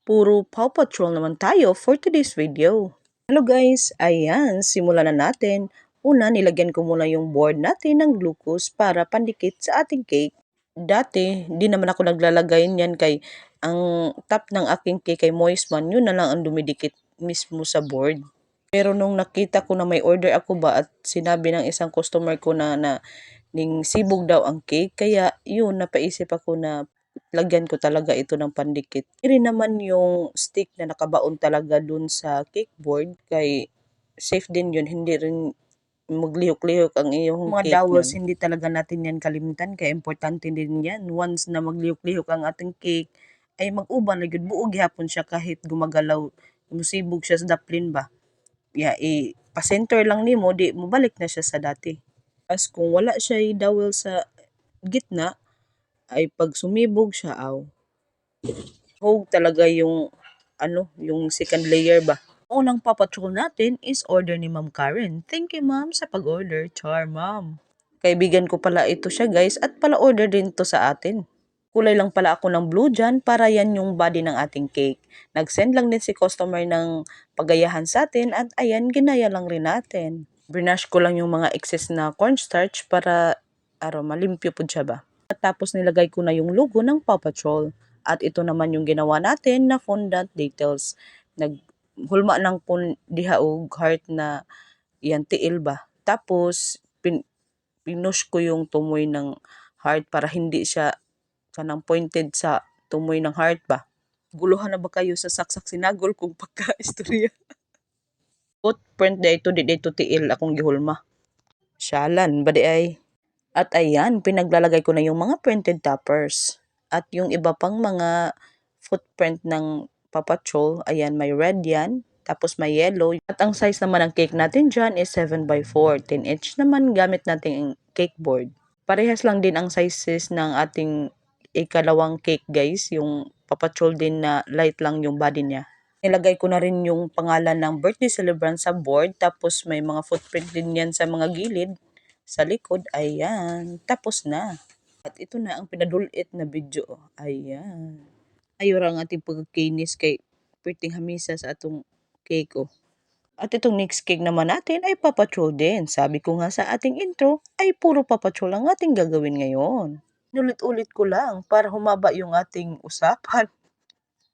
Puro Paw Patrol naman tayo for today's video. Hello guys, ayan, simulan na natin. Una, nilagyan ko muna yung board natin ng glucose para pandikit sa ating cake. Dati, di naman ako naglalagay niyan kay ang top ng aking cake ay moist man, yun na lang ang dumidikit mismo sa board. Pero nung nakita ko na may order ako ba at sinabi ng isang customer ko na ning sibog daw ang cake, kaya yun, napaisip ako na lagyan ko talaga ito ng pandikit. Rin naman yung stick na nakabaon talaga dun sa cake board kay safe din yun, hindi rin maglihok-lihok ang iyong mga cake dowels, hindi talaga natin yan kalimutan kaya importante din yan. Once na maglihok-lihok ang ating cake, ay mag-uban na yun, buo gihapon siya kahit gumagalaw, musibog siya sa daplin ba. Pa-center lang nimo, di mabalik na siya sa dati. As kung wala siya dowel sa gitna, ay pag sumibog siya, hog talaga yung yung second layer ba. Unang papatrol natin is order ni Ma'am Karen. Thank you ma'am sa pag-order. Char ma'am. Kaibigan ko pala ito siya guys at pala order din to sa atin. Kulay lang pala ako ng blue dyan para yan yung body ng ating cake. Nag-send lang din si customer ng pagayahan sa atin at ayan, ginaya lang rin natin. Brinash ko lang yung mga excess na cornstarch para malimpyo po siya ba. At tapos nilagay ko na yung logo ng Paw Patrol. At ito naman yung ginawa natin na fondant details. Naghulma ng diha og heart na yan tiil ba. Tapos pinush ko yung tumoy ng heart para hindi siya kanang pointed sa tumoy ng heart ba. Guluhan na ba kayo sa saksak sinagol kung pagka-istorya? Footprint dito di dito tiil akong gihulma. Syalan ba di ay? At ayan, pinaglalagay ko na yung mga printed toppers. At yung iba pang mga footprint ng Paw Patrol, ayan, may red yan. Tapos may yellow. At ang size naman ng cake natin dyan is 7x4. 10 inch naman gamit natin cake board. Parehas lang din ang sizes ng ating ikalawang cake guys. Yung Paw Patrol din na light lang yung body niya. Nilagay ko na rin yung pangalan ng birthday celebrant sa board. Tapos may mga footprint din yan sa mga gilid. Sa likod, ayan, tapos na. At ito na ang pinadulit na video. Ayan. Ayura ang ating pagkinis kay perting hamisa sa atong cake. At itong next cake naman natin ay Paw Patrol din. Sabi ko nga sa ating intro, ay puro Paw Patrol ang ating gagawin ngayon. Nulit-ulit ko lang para humaba yung ating usapan.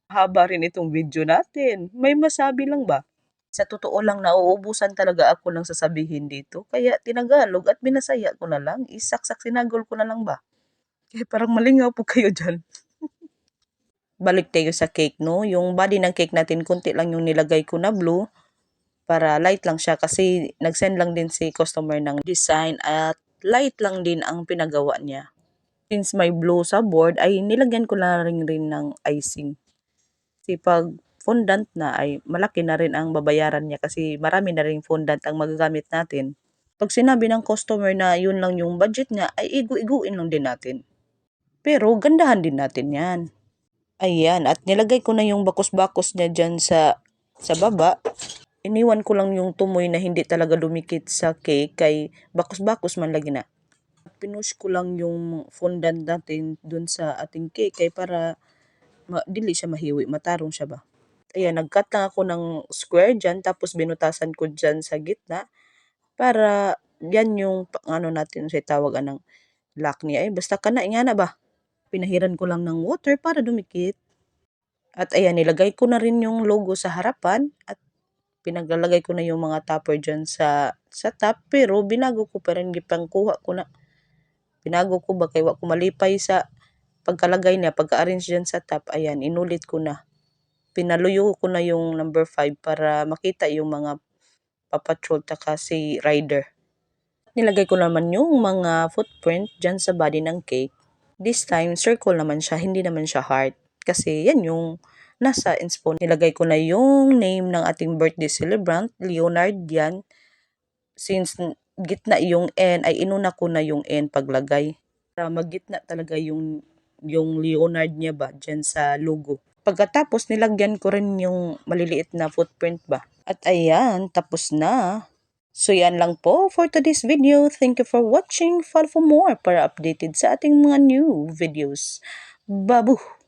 Haba rin itong video natin. May masabi lang ba? Sa totoo lang, nauubusan talaga ako ng sasabihin dito. Kaya tinagalog at binasaya ko na lang. Isaksak sinagol ko na lang ba? Kaya parang malingaw po kayo dyan. Balik tayo sa cake, no? Yung body ng cake natin, konti lang yung nilagay ko na blue. Para light lang siya kasi nag-send lang din si customer ng design at light lang din ang pinagawa niya. Since may blue sa board, ay nilagyan ko na rin ng icing. Kasi pag fondant na ay malaki na rin ang babayaran niya kasi marami na rin fondant ang magagamit natin. Pag sinabi ng customer na yun lang yung budget niya, ay igu-iguin lang din natin. Pero gandahan din natin yan. Ayan, at nilagay ko na yung bakos-bakos niya dyan sa baba. Iniwan ko lang yung tumoy na hindi talaga dumikit sa cake kay bakos-bakos man lagi na. Pinush ko lang yung fondant natin dun sa ating cake kay para dili siya mahiwi, matarong siya ba. Ayan, nag-cut lang ako ng square dyan, tapos binutasan ko dyan sa gitna para yan yung natin sa tawag ng lock niya. Ay, basta ka na, nga na ba? Pinahiran ko lang ng water para dumikit. At ayan, nilagay ko na rin yung logo sa harapan at pinaglalagay ko na yung mga topper dyan sa top. Pero binago ko pa rin, gipangkuha ko na. Binago ko ba kay wa ko malipay sa pagkalagay niya, pagka-arrange dyan sa top. Ayan, inulit ko na. Pinaluyo ko na yung number 5 para makita yung mga Paw Patrol taka si Rider. Nilagay ko naman yung mga footprint dyan sa body ng cake. This time, circle naman siya, hindi naman siya heart. Kasi yan yung nasa inspo. Nilagay ko na yung name ng ating birthday celebrant, Leonard yan. Since gitna yung N, ay inuna ko na yung N paglagay. Para maggitna talaga yung Leonard niya ba dyan sa logo. Pagkatapos, nilagyan ko rin yung maliliit na footprint ba. At ayan, tapos na. So yan lang po for today's video. Thank you for watching. Follow for more para updated sa ating mga new videos. Babu!